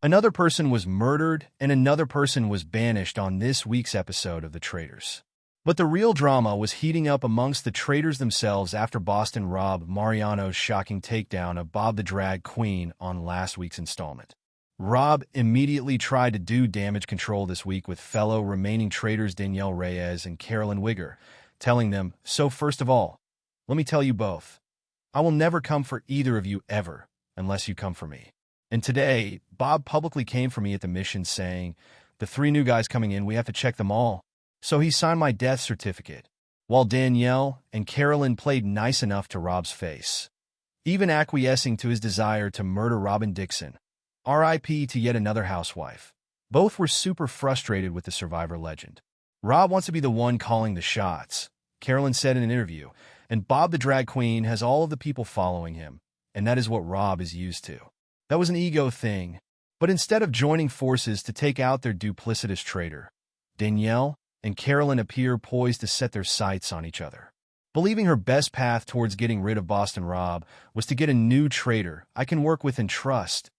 Another person was murdered, and another person was banished on this week's episode of The Traitors. But the real drama was heating up amongst the Traitors themselves after Boston robbed Mariano's shocking takedown of Bob the Drag Queen on last week's installment. Rob immediately tried to do damage control this week with fellow remaining Traitors Danielle Reyes and Carolyn Wigger, telling them, "So first of all, let me tell you both, I will never come for either of you ever, unless you come for me." And today, Bob publicly came for me at the mission saying, "The 3 new guys coming in, we have to check them all." So he signed my death certificate, while Danielle and Carolyn played nice enough to Rob's face, even acquiescing to his desire to murder Robin Dixon. R.I.P. to yet another housewife. Both were super frustrated with the Survivor legend. Rob wants to be the one calling the shots, Carolyn said in an interview, and Bob the Drag Queen has all of the people following him, and that is what Rob is used to. That was an ego thing. But instead of joining forces to take out their duplicitous traitor, Danielle and Carolyn appear poised to set their sights on each other. Believing her best path towards getting rid of Boston Rob was to get a new traitor I can work with and trust,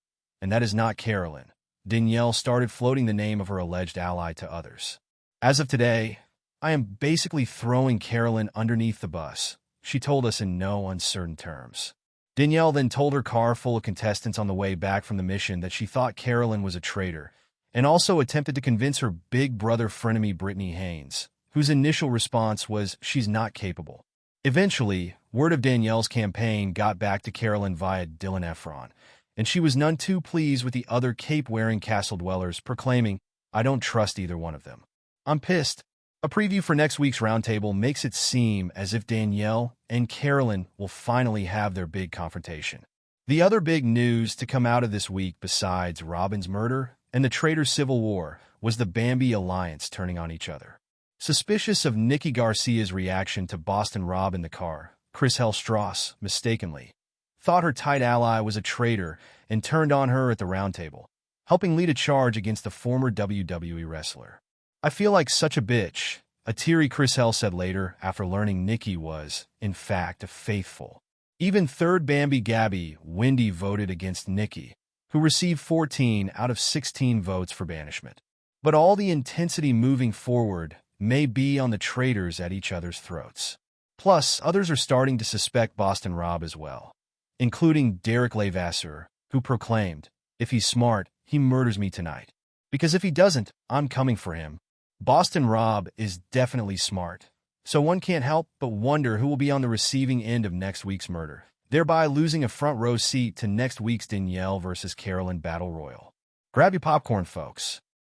and that is not Carolyn. Danielle started floating the name of her alleged ally to others. "As of today, I am basically throwing Carolyn underneath the bus," she told us in no uncertain terms. Danielle then told her car full of contestants on the way back from the mission that she thought Carolyn was a traitor, and also attempted to convince her big brother frenemy Brittany Haynes, whose initial response was she's not capable. Eventually, word of Danielle's campaign got back to Carolyn via Dylan Efron, and she was none too pleased with the other cape-wearing castle dwellers, proclaiming, "I don't trust either one of them. I'm pissed." A preview for next week's roundtable makes it seem as if Danielle and Carolyn will finally have their big confrontation. The other big news to come out of this week besides Robin's murder and the Traitors' civil war was the Bambi Alliance turning on each other. Suspicious of Nikki Garcia's reaction to Boston Rob in the car, Chris Strauss mistakenly thought her tight ally was a traitor and turned on her at the roundtable, helping lead a charge against the former WWE wrestler. "I feel like such a bitch," a teary Chris said later after learning Nikki was, in fact, a faithful. Even third Bambi Gabby, Wendy, voted against Nikki, who received 14 out of 16 votes for banishment. But all the intensity moving forward may be on the traitors at each other's throats. Plus, others are starting to suspect Boston Rob as well, including Derek Levasseur, who proclaimed, "If he's smart, he murders me tonight. Because if he doesn't, I'm coming for him." Boston Rob is definitely smart, so one can't help but wonder who will be on the receiving end of next week's murder, thereby losing a front row seat to next week's Danielle versus Carolyn Battle Royal. Grab your popcorn, folks.